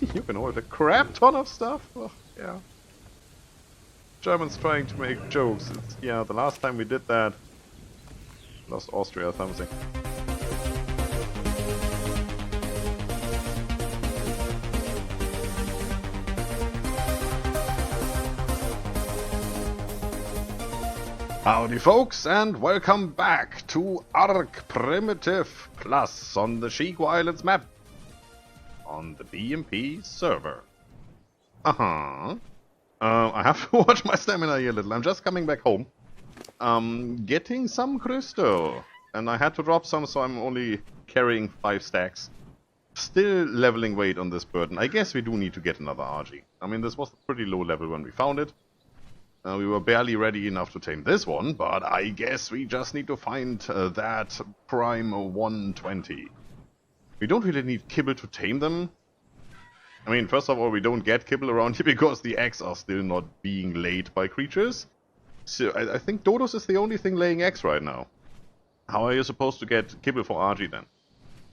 You can hold a crap ton of stuff. Oh, yeah. Germans trying to make jokes. Yeah, the last time we did that, lost Austria or something. Howdy folks, and welcome back to ARK Primitive Plus on the Shigo Islands map on the BMP server. I have to watch my stamina here a little. I'm just coming back home. Getting some crystal. And I had to drop some, so I'm only carrying 5 stacks. Still leveling weight on this burden. I guess we do need to get another RG. I mean, this was a pretty low level when we found it. We were barely ready enough to tame this one, but I guess we just need to find that prime 120. We don't really need kibble to tame them. I mean, first of all, we don't get kibble around here because the eggs are still not being laid by creatures. So I think Dodos is the only thing laying eggs right now. How are you supposed to get kibble for RG then?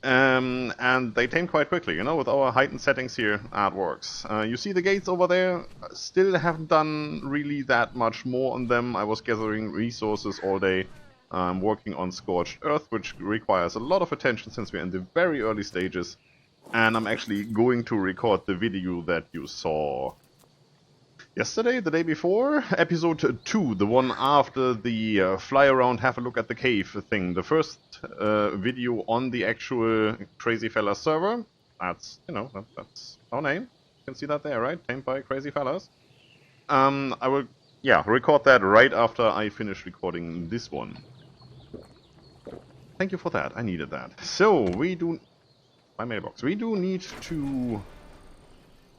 And they tame quite quickly, you know, with our heightened settings here, that works. You see the gates over there? Still haven't done really that much more on them. I was gathering resources all day. I'm working on Scorched Earth, which requires a lot of attention since we're in the very early stages. And I'm actually going to record the video that you saw yesterday, the day before, episode 2, the one after the fly around, have a look at the cave thing. The first video on the actual Crazy Fellas server. That's, you know, that's our name. You can see that there, right? Tamed by Crazy Fellas. I will, yeah, record that right after I finish recording this one. Thank you for that, I needed that. So, we do... my mailbox. We do need to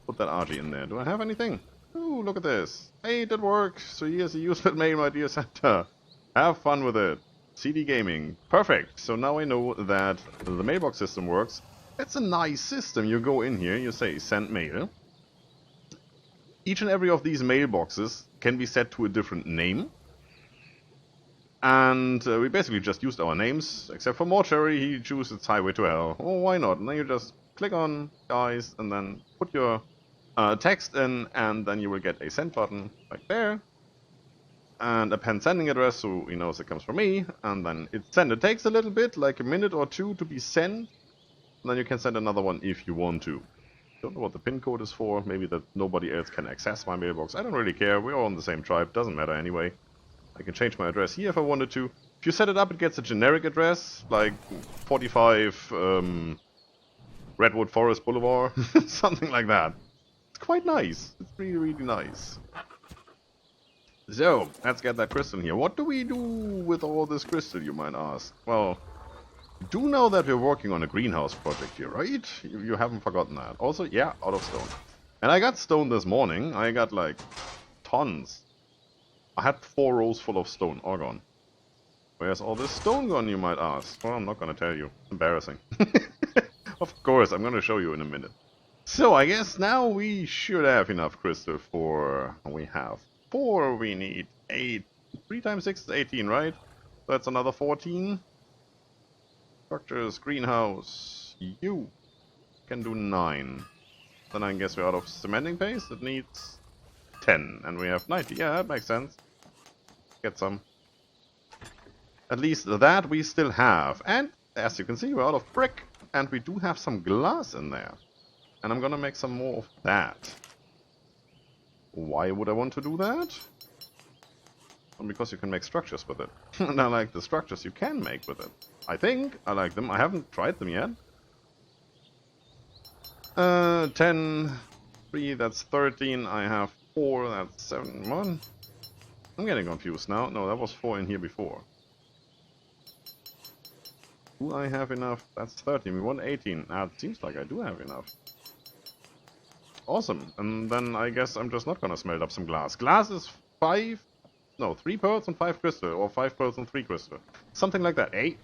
put that RG in there. Do I have anything? Ooh, look at this. Hey, that works. So here's a useful mail, my dear Santa. Have fun with it. CD Gaming. Perfect. So now I know that the mailbox system works. It's a nice system. You go in here, you say send mail. Each and every of these mailboxes can be set to a different name. And we basically just used our names, except for Mortuary, he chooses Highway to Hell. Oh, why not? And then you just click on guys, and then put your text in, and then you will get a send button right there. And append sending address, so he knows it comes from me. And then it's sent. It takes a little bit, like a minute or two to be sent. And then you can send another one if you want to. Don't know what the pin code is for. Maybe that nobody else can access my mailbox. I don't really care. We're all on the same tribe. Doesn't matter anyway. I can change my address here if I wanted to. If you set it up, it gets a generic address, like 45 Redwood Forest Boulevard, something like that. It's quite nice. It's really, really nice. So, let's get that crystal here. What do we do with all this crystal, you might ask? Well, you do know that we're working on a greenhouse project here, right? You haven't forgotten that. Also, yeah, out of stone. And I got stone this morning. I got, like, tons. I had 4 rows full of stone, all gone. Where's all this stone gone, you might ask? Well, I'm not gonna tell you. Embarrassing. Of course, I'm gonna show you in a minute. So, I guess now we should have enough crystal for... we have 4, we need 8. 3 times 6 is 18, right? So that's another 14. Structures, greenhouse, you can do 9. Then I guess we're out of cementing paste. It needs 10, and we have 90. Yeah, that makes sense. Get some. At least that we still have. And as you can see, we're out of brick, and we do have some glass in there. And I'm gonna make some more of that. Why would I want to do that? Well, because you can make structures with it. And I like the structures you can make with it. I think I like them. I haven't tried them yet. 10, 3, that's 13. I have 4, that's 7, 1. I'm getting confused now. No, that was 4 in here before. Do I have enough? That's 13. We want 18. It seems like I do have enough. Awesome. And then I guess I'm just not gonna smelt up some glass. Glass is 3 pearls and 5 crystal. Or 5 pearls and 3 crystal. Something like that. Hey!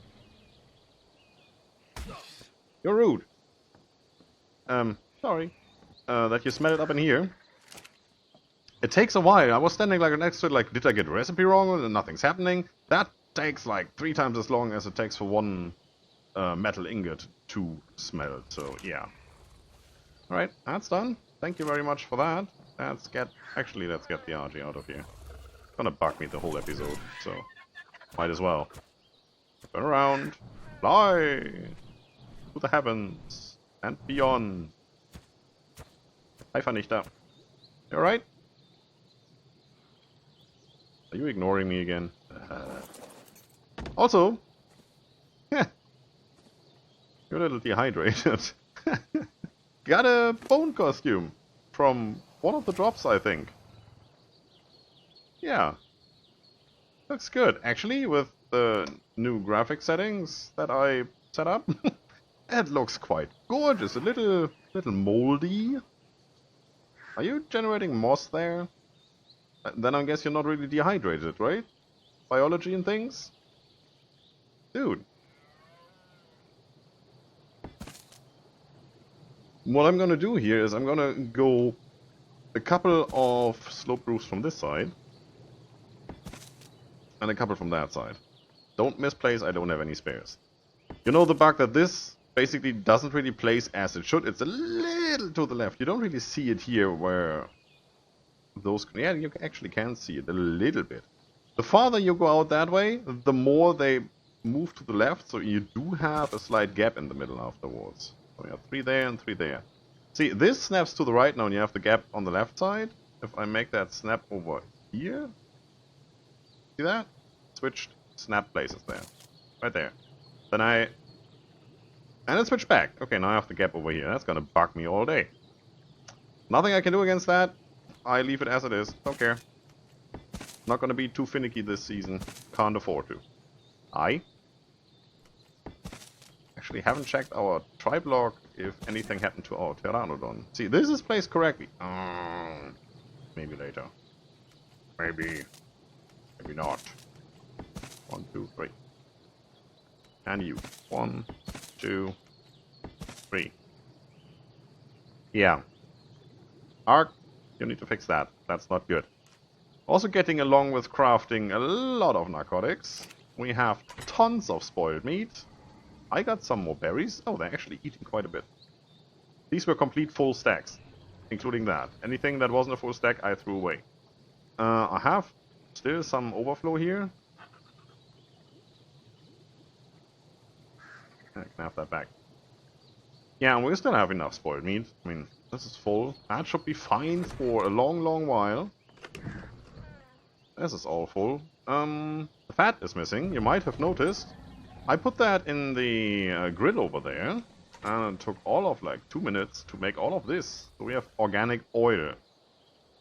You're rude. Sorry. That you smelt it up in here. It takes a while. I was standing like next to it, like, did I get the recipe wrong? And nothing's happening. That takes like 3 times as long as it takes for one metal ingot to smelt. So yeah. Alright, that's done. Thank you very much for that. Actually, let's get the RG out of here. It's gonna bug me the whole episode, so might as well. Turn around. Fly! To the heavens and beyond. Hi, Vernichter. You alright? Are you ignoring me again? Also, you're a little dehydrated. Got a bone costume from one of the drops, I think. Yeah. Looks good. Actually, with the new graphic settings that I set up, it looks quite gorgeous. A little moldy. Are you generating moss there? Then I guess you're not really dehydrated, right? Biology and things? Dude. What I'm gonna do here is I'm gonna go a couple of slope roofs from this side. And a couple from that side. Don't misplace, I don't have any spares. You know the bug that this basically doesn't really place as it should? It's a little to the left. You don't really see it here where those... Yeah, you actually can see it a little bit. The farther you go out that way, the more they move to the left, so you do have a slight gap in the middle afterwards. So we have 3 there and 3 there. See, this snaps to the right now and you have the gap on the left side. If I make that snap over here... See that? Switched snap places there. Right there. Then I... And it switched back. Okay, now I have the gap over here. That's gonna bug me all day. Nothing I can do against that. I leave it as it is. Don't care. Not gonna be too finicky this season. Can't afford to. I actually haven't checked our tribe log if anything happened to our Pteranodon. See, this is placed correctly. Maybe later. Maybe not. 1, 2, 3. And you. 1, 2, 3. Yeah. ARK, you need to fix that. That's not good. Also getting along with crafting a lot of narcotics. We have tons of spoiled meat. I got some more berries. Oh, they're actually eating quite a bit. These were complete full stacks, including that. Anything that wasn't a full stack, I threw away. I have still some overflow here. I can have that back. Yeah, and we still have enough spoiled meat. I mean, this is full. That should be fine for a long, long while. This is all full. The fat is missing. You might have noticed. I put that in the grill over there. And it took all of like 2 minutes to make all of this. So we have organic oil.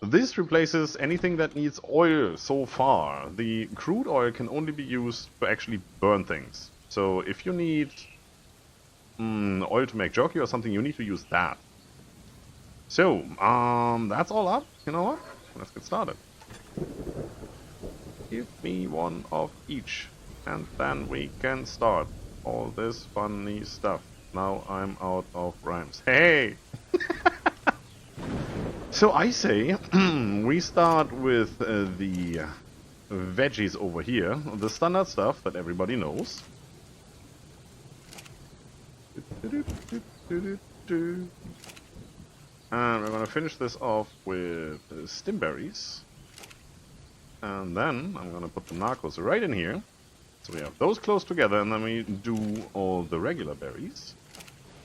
This replaces anything that needs oil so far. The crude oil can only be used to actually burn things. So if you need oil to make jerky or something, you need to use that. So, that's all up. You know what? Let's get started. Give me one of each. And then we can start all this funny stuff. Now I'm out of rhymes. Hey! So I say, we start with the veggies over here. The standard stuff that everybody knows. And we're gonna finish this off with stimberries. And then I'm gonna put the narcos right in here. So we have those close together, and then we do all the regular berries.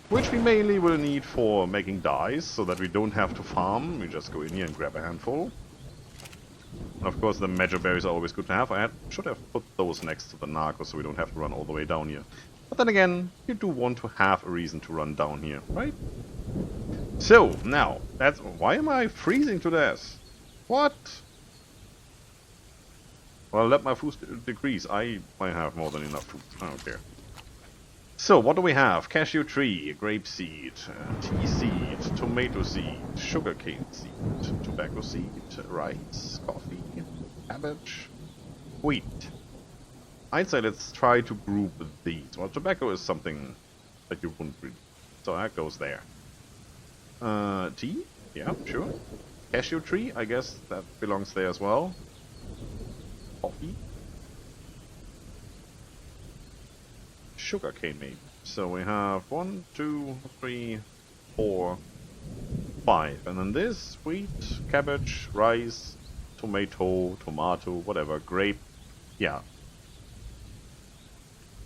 Which we mainly will need for making dyes, so that we don't have to farm. We just go in here and grab a handful. And of course the major berries are always good to have. I should have put those next to the narcos so we don't have to run all the way down here. But then again, you do want to have a reason to run down here, right? So, now, that's... Why am I freezing to death? What? Well, let my food decrease. I might have more than enough food. I don't care. So, what do we have? Cashew tree, grape seed, tea seed, tomato seed, sugarcane seed, tobacco seed, rice, coffee, cabbage, wheat. I'd say let's try to group these. Well, tobacco is something that you wouldn't really... So that goes there. Tea? Yeah, sure. Cashew tree, I guess that belongs there as well. Coffee. Sugarcane maybe. So we have 1, 2, 3, 4, 5. And then this, wheat, cabbage, rice, tomato, whatever, grape. Yeah.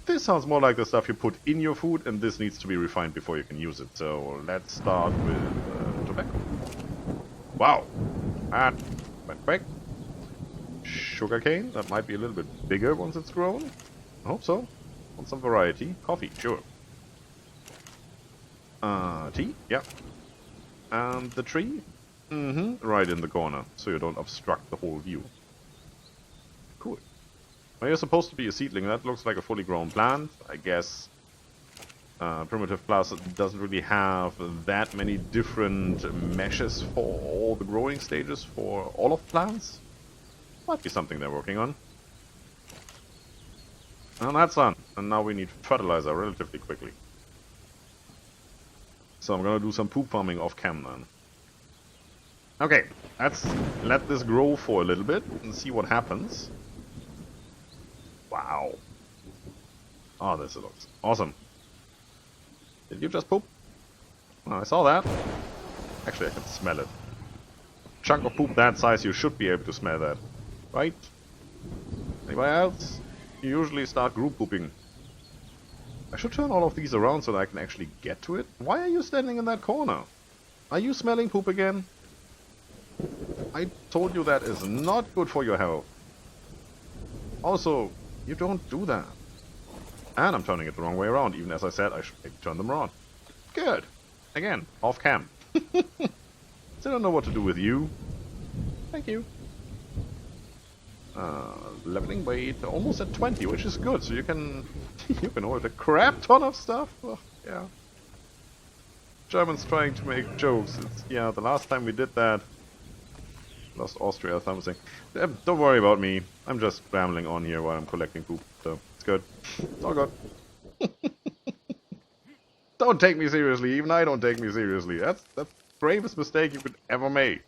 This sounds more like the stuff you put in your food, and this needs to be refined before you can use it. So let's start with tobacco. Wow. That went quick. Sugarcane, that might be a little bit bigger once it's grown. I hope so. Want some variety. Coffee, sure. Tea, yeah. And the tree? Right in the corner, so you don't obstruct the whole view. Cool. Well, you're supposed to be a seedling. That looks like a fully grown plant. I guess Primitive Plus doesn't really have that many different meshes for all the growing stages for all of plants. Might be something they're working on. And that's done. And now we need fertilizer relatively quickly. So I'm gonna do some poop farming off cam then. Okay, let's let this grow for a little bit and see what happens. Wow. Oh, this looks awesome. Did you just poop? Oh, I saw that. Actually, I can smell it. Chunk of poop that size, you should be able to smell that. Right? Anybody else? You usually start group pooping. I should turn all of these around so that I can actually get to it. Why are you standing in that corner? Are you smelling poop again? I told you that is not good for your health. Also, you don't do that. And I'm turning it the wrong way around, even as I said I should maybe turn them around. Good. Again, off cam. Still don't know what to do with you. Thank you. Leveling weight almost at 20, which is good. So you can you can order a crap ton of stuff. Oh, yeah. Germans trying to make jokes. Yeah, the last time we did that, lost Austria or something. Don't worry about me. I'm just rambling on here while I'm collecting poop. So it's good. It's all good. Don't take me seriously. Even I don't take me seriously. That's the gravest mistake you could ever make.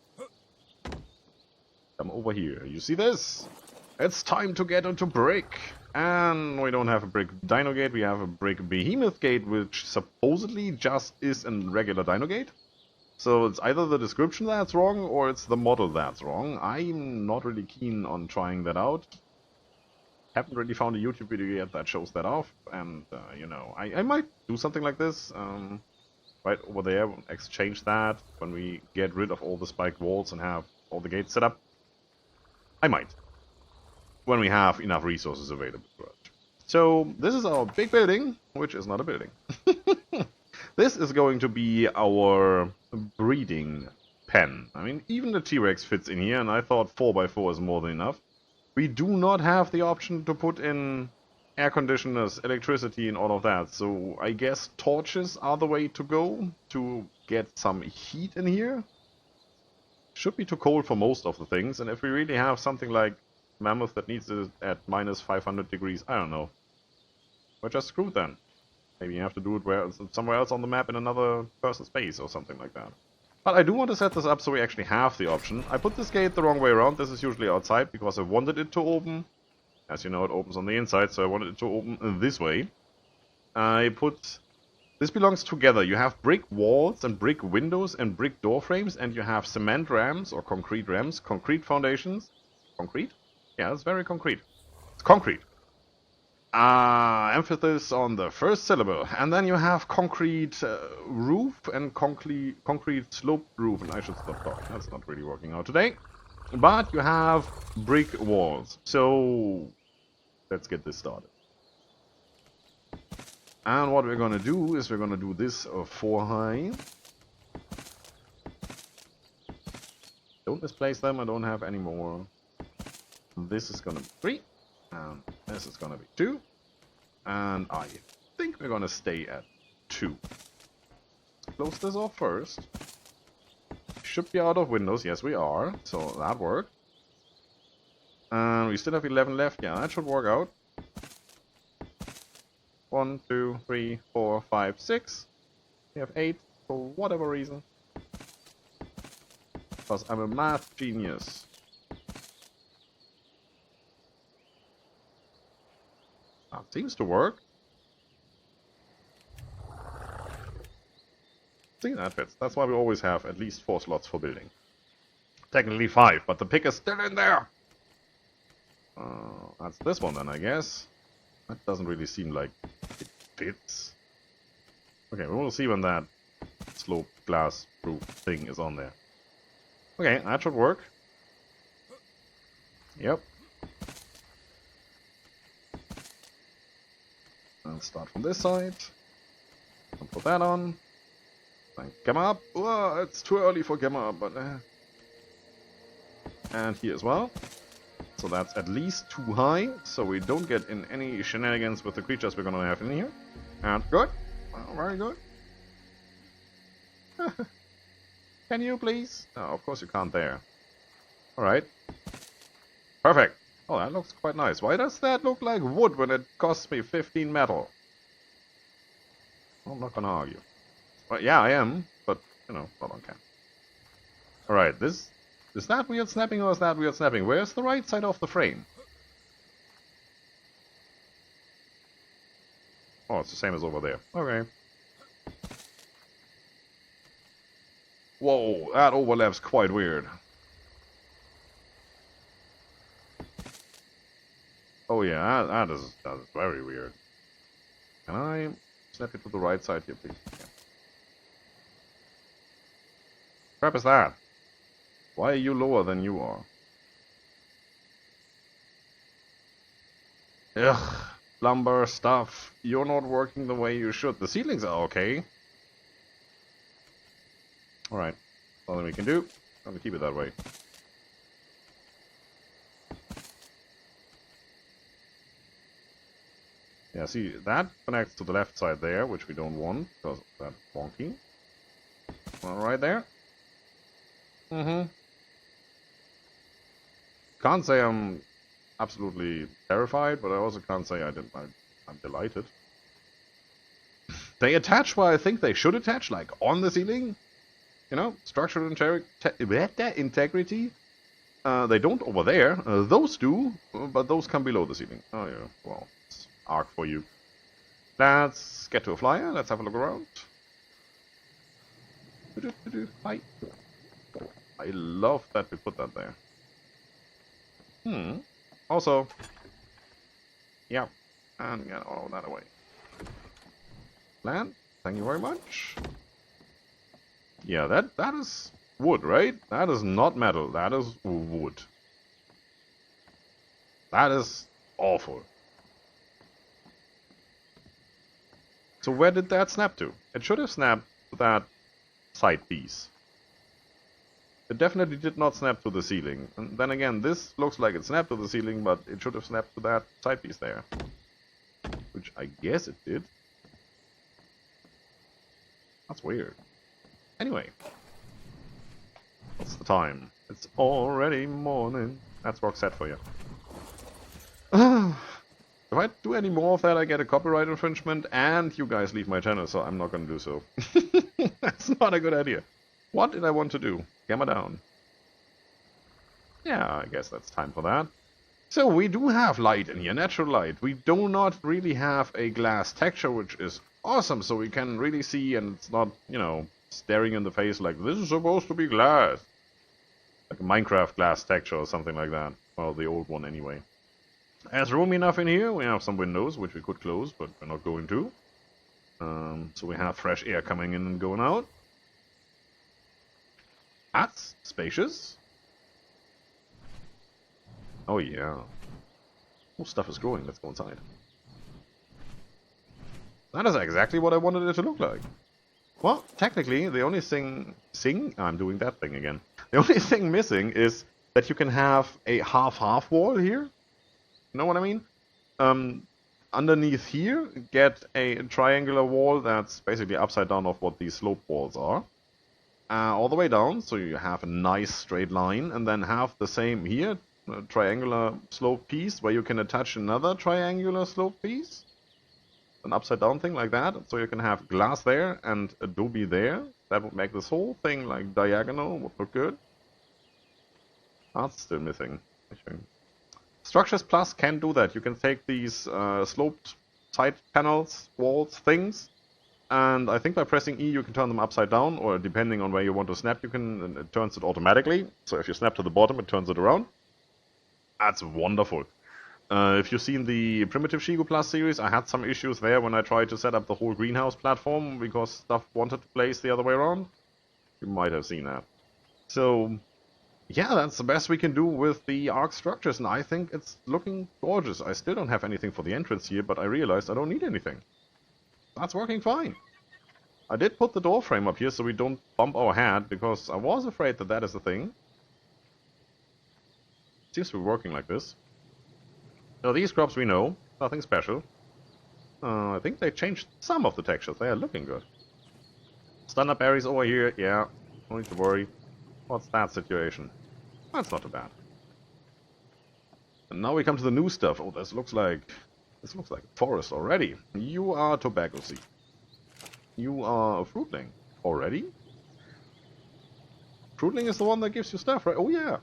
Come over here. You see this? It's time to get into brick. And we don't have a brick dino gate, we have a brick behemoth gate, which supposedly just is a regular dino gate. So it's either the description that's wrong, or it's the model that's wrong. I'm not really keen on trying that out. Haven't really found a YouTube video yet that shows that off. And, you know, I might do something like this. Right over there, exchange that when we get rid of all the spiked walls and have all the gates set up. I might. When we have enough resources available for it. So, this is our big building, which is not a building. This is going to be our breeding pen. I mean, even the T-Rex fits in here, and I thought 4x4 is more than enough. We do not have the option to put in air conditioners, electricity, and all of that. So, I guess torches are the way to go to get some heat in here. Should be too cold for most of the things, and if we really have something like Mammoth that needs it at minus 500 degrees, I don't know. We're just screwed then. Maybe you have to do it somewhere else on the map in another person's space or something like that. But I do want to set this up so we actually have the option. I put this gate the wrong way around. This is usually outside because I wanted it to open. As you know, it opens on the inside, so I wanted it to open this way. This belongs together. You have brick walls and brick windows and brick door frames, and you have cement ramps or concrete ramps, concrete foundations. Concrete? Yeah, it's very concrete. It's concrete. Emphasis on the first syllable. And then you have concrete roof and concrete sloped roof. And I should stop talking. That's not really working out today. But you have brick walls. So let's get this started. And what we're going to do is we're going to do this 4 high. Don't misplace them. I don't have any more. This is going to be 3. And this is going to be 2. And I think we're going to stay at 2. Let's close this off first. Should be out of windows. Yes, we are. So that worked. And we still have 11 left. Yeah, that should work out. 1, 2, 3, 4, 5, 6. We have 8 for whatever reason. Because I'm a math genius. That seems to work. See, that fits. That's why we always have at least 4 slots for building. Technically 5, but the pick is still in there! That's this one then, I guess. That doesn't really seem like it fits. Okay, we will see when that slope glass roof thing is on there. Okay, that should work. Yep. Let's start from this side. And put that on. And gamma up. Whoa, it's too early for gamma up, but... And here as well. So that's at least too high, so we don't get in any shenanigans with the creatures we're gonna have in here. And good. Oh, very good. Can you please? No, of course you can't there. Alright. Perfect. Oh, that looks quite nice. Why does that look like wood when it costs me 15 metal? I'm not gonna argue. Well, yeah, I am, but, you know, not on camera. Alright, this... Is that weird snapping or is that weird snapping? Where's the right side of the frame? Oh, it's the same as over there. Okay. Whoa, that overlap's quite weird. Oh yeah, that is very weird. Can I snap it to the right side here, please? Yeah. Crap is that? Why are you lower than you are? Ugh, lumber stuff. You're not working the way you should. The ceilings are okay. Alright, all that we can do. I'm gonna keep it that way. Yeah, see, that connects to the left side there, which we don't want, because that's wonky. One right there. Can't say I'm absolutely terrified, but I also can't say I'm delighted. They attach where I think they should attach, like on the ceiling. You know, structural integrity. They don't over there. Those do, but those come below the ceiling. Oh yeah, well, it's ARK for you. Let's get to a flyer. Let's have a look around. Hi. I love that we put that there. Also, yeah, and get all of that away. Land, thank you very much. Yeah, that is wood, right? That is not metal, that is wood. That is awful. So where did that snap to? It should have snapped to that side piece. It definitely did not snap to the ceiling. And then again, this looks like it snapped to the ceiling, but it should have snapped to that side piece there. Which I guess it did. That's weird. Anyway. What's the time? It's already morning. That's Roxette for you. If I do any more of that, I get a copyright infringement, and you guys leave my channel, so I'm not gonna do so. That's not a good idea. What did I want to do? Gamma down. Yeah, I guess that's time for that. So we do have light in here, natural light. We do not really have a glass texture, which is awesome, so we can really see, and it's not, you know, staring in the face like, this is supposed to be glass. Like a Minecraft glass texture or something like that. Well, the old one anyway. There's room enough in here. We have some windows, which we could close, but we're not going to. So we have fresh air coming in and going out. That's spacious. Oh yeah. More stuff is growing. Let's go inside. That is exactly what I wanted it to look like. Well, technically, the only thing... I'm doing that thing again. The only thing missing is that you can have a half-half wall here. You know what I mean? Underneath here, get a triangular wall that's basically upside down of what these slope walls are. All the way down, so you have a nice straight line, and then have the same here, a triangular slope piece, where you can attach another triangular slope piece. An upside down thing like that, so you can have glass there and adobe there. That would make this whole thing like diagonal, would look good. That's still missing, I think. Structures Plus can do that. You can take these sloped side panels, walls, things, And I think by pressing E you can turn them upside down, or depending on where you want to snap, you can, it turns it automatically. So if you snap to the bottom, it turns it around. That's wonderful. If you've seen the Primitive Shigo Plus series, I had some issues there when I tried to set up the whole greenhouse platform because stuff wanted to place the other way around. You might have seen that. So, yeah, that's the best we can do with the ARK structures, and I think it's looking gorgeous. I still don't have anything for the entrance here, but I realized I don't need anything. That's working fine. I did put the door frame up here so we don't bump our head, because I was afraid that that is the thing. Seems to be working like this. So these crops we know, nothing special. I think they changed some of the textures, they are looking good. Stand-up berries over here, yeah, no need to worry. What's that situation? That's not too bad. And now we come to the new stuff. Oh, this looks like a forest already. You are tobacco seed. You are a fruitling. Already? Fruitling is the one that gives you stuff, right? Oh yeah.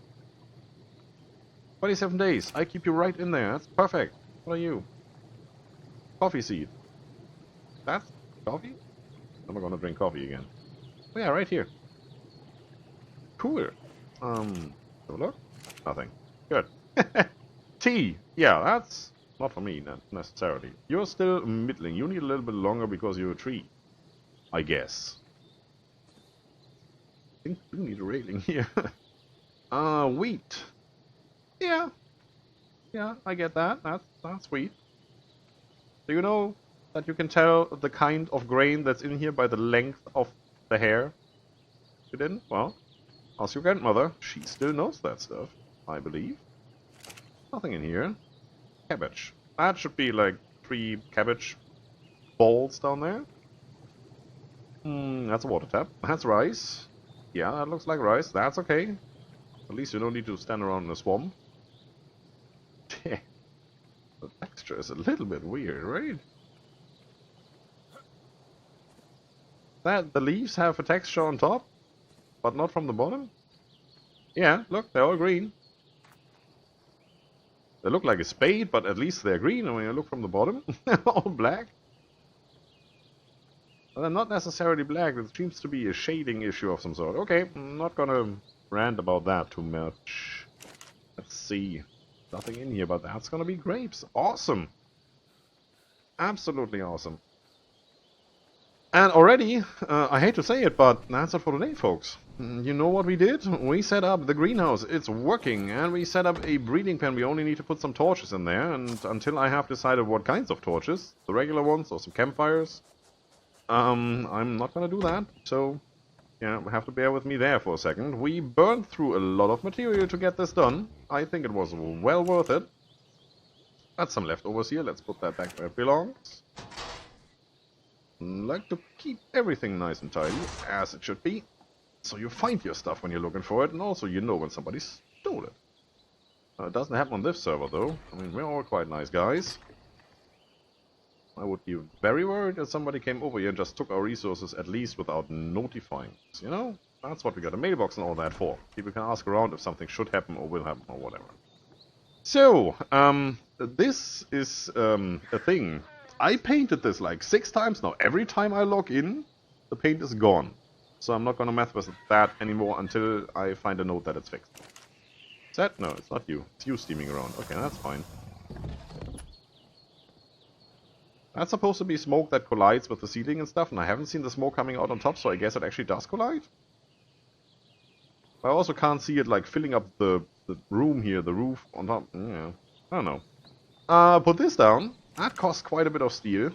27 days. I keep you right in there. That's perfect. What are you? Coffee seed. That's coffee? I'm gonna drink coffee again. Oh yeah, right here. Cool. Have a look? Nothing. Good. Tea. Yeah, that's not for me, not necessarily. You're still middling. You need a little bit longer because you're a tree. I guess. I think we need a railing here. Wheat. Yeah. Yeah, I get that. That's sweet. Do you know that you can tell the kind of grain that's in here by the length of the hair? You didn't? Well, ask your grandmother. She still knows that stuff, I believe. Nothing in here. Cabbage. That should be like 3 cabbage balls down there. That's a water tap. That's rice. Yeah, that looks like rice. That's okay. At least you don't need to stand around in a swamp. The texture is a little bit weird, right? The leaves have a texture on top, but not from the bottom? Yeah, look, they're all green. They look like a spade, but at least they're green, and when you look from the bottom, they're all black. Well, they're not necessarily black, it seems to be a shading issue of some sort. Okay, I'm not gonna rant about that too much. Let's see. Nothing in here, but that's gonna be grapes. Awesome! Absolutely awesome. And already, I hate to say it, but that's it for today, folks. You know what we did? We set up the greenhouse. It's working. And we set up a breeding pen. We only need to put some torches in there. And until I have decided what kinds of torches, the regular ones or some campfires, I'm not gonna do that. So, yeah, we have to bear with me there for a second. We burned through a lot of material to get this done. I think it was well worth it. Got some leftovers here. Let's put that back where it belongs. Like to keep everything nice and tidy, as it should be. So you find your stuff when you're looking for it, and also you know when somebody stole it. It doesn't happen on this server, though. I mean, we're all quite nice guys. I would be very worried if somebody came over here and just took our resources, at least without notifying us, you know? That's what we got a mailbox and all that for. People can ask around if something should happen or will happen or whatever. So, this is a thing. I painted this like 6 times now. Every time I log in, the paint is gone. So I'm not gonna mess with that anymore until I find a note that it's fixed. Is that? No, it's not you. It's you steaming around. Okay, that's fine. That's supposed to be smoke that collides with the ceiling and stuff, and I haven't seen the smoke coming out on top, so I guess it actually does collide. I also can't see it like filling up the room here, the roof on top. Yeah, I don't know. Put this down. That costs quite a bit of steel.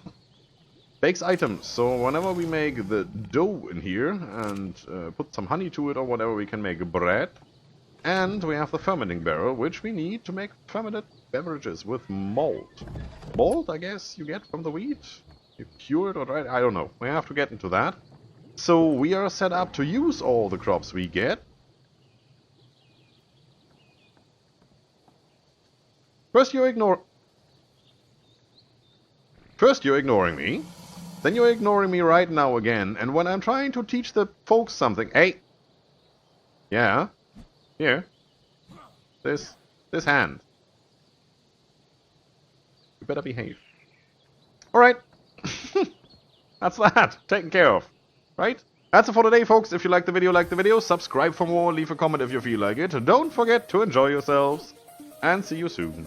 Bakes items. So whenever we make the dough in here and put some honey to it or whatever, we can make bread. And we have the fermenting barrel, which we need to make fermented beverages with malt. Malt, I guess, you get from the wheat? You cure it or dry it? I don't know. We have to get into that. So we are set up to use all the crops we get. First you're ignoring me. Then you're ignoring me right now again. And when I'm trying to teach the folks something... Hey! Yeah? Here. This hand. You better behave. Alright. That's that. Taken care of. Right? That's it for today, folks. If you like the video, subscribe for more, leave a comment if you feel like it. Don't forget to enjoy yourselves, and see you soon.